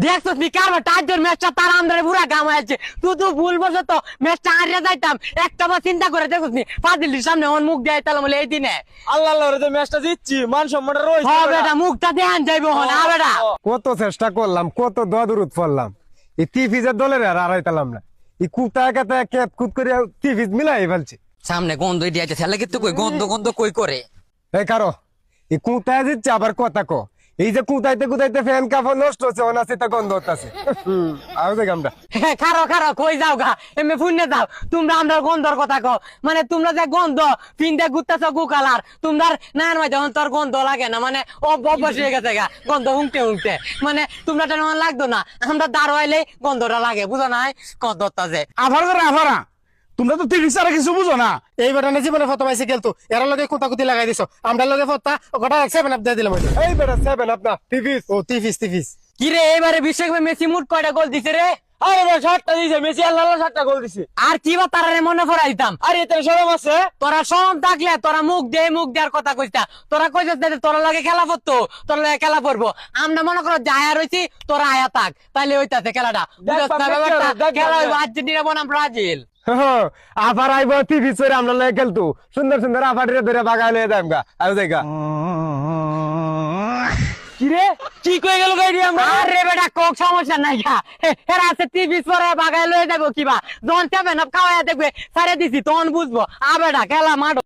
দেখছো নি কার টাইজর ম্যাচটা তার আমদারে পুরা গামাইছে তুই ভুল বলছো তো ম্যাচটা হারিয়ে যাইতাম একটা বার চিন্তা করে দেখছ নি ফাজিলের সামনে ওর মুখ দেয় তাহলে বলে এই দিনে আল্লাহ আল্লাহ রে ম্যাচটা জিতছি মান সম্মানটা রয়েছে হ্যাঁ বেটা মুখটা দেখান যাইবো হন আ বেটা কত চেষ্টা করলাম, কত দোয়াদুরুদ পড়লাম, এই টিফিজের দলের আর আড়াইতালাম না। এই কুতা একাতে ক্যাপ কুত করে টিফিজ মিলাই ফেলছে। সামনে গন্ধ দিয়েছে ছেলে কিন্তু কই গন্ধ গন্ধ কই করে এই কারো এই কুতায় দিচ্ছে আবার কথা কো, এই যে কুতাইতে কুতাইতে ফ্যান কাপড় নষ্ট হচ্ছে অনাসি তা গন্ধ হচ্ছে। আরো দেখ আমরা খারো খারো কই যাও গা এমনি ফুন্নে যাও তোমরা আমরা গন্ধর কথা কো মানে তোমরা যে গন্ধ পিন্ডে গুত্তাছ গুকালার তোমরা নান ভাই যখন তোর গন্ধ লাগে না মানে অভ্যাস হয়ে গেছে গা গন্ধ উংটে উংটে মানে তোমরা তেমন লাগতো না আমরা দাঁড় হইলে গন্ধটা লাগে বুঝো নাই গন্ধ যে আভার করে আভারা তোমরা তো টিভি ছাড়া কিছু বুঝো না। এই বেটা জীবনে ফটো পাইছে খেলতো এর লগে কুতাকুতি লাগাই দিছো আমরা লগে ফটা গোটা 7 আপ দিয়ে দিলাম এই বেটা 7 আপ না টিফিজ। ও টিফিস কি রে এবারে বিশ্বকাপে মেসি মুট কয়টা গোল দিছে রে আরে ভাই 7টা দিছে মেসি আল্লাহ আল্লাহ 7টা গোল দিছে আর কি বা তারারে মনে পড়াই দিতাম আরে এতে সরম আছে তোরা সম থাকলে তোরা মুখ দেওয়ার কথা কইতা তোরা কইছিস যে তোরা লাগে খেলা পড়তো তোরা লাগে খেলা পড়বো আমরা মনে করো যায়া রইছি তোরা আয়া থাক তাইলে হইতাছে খেলাটা বুঝছ না ব্যাপারটা খেলা হইব আর্জেন্টিনা বনাম ব্রাজিল আবার আইব টিভি চরে আমরা লয়ে খেলতো সুন্দর সুন্দর আফারে ধরে বাগাই লয়ে যাইম গা আও জায়গা। কি রে কি কই গেল গাইডি আমরা আরে বেটা কোক সমস্যা নাই গা এরা আছে টিভি পরে বাগাই লয়ে যাবো কিবা যখন 7 আপ খাওয়া দেখবে সারে দিছি তখন বুঝবো আ বেটা খেলা মাঠো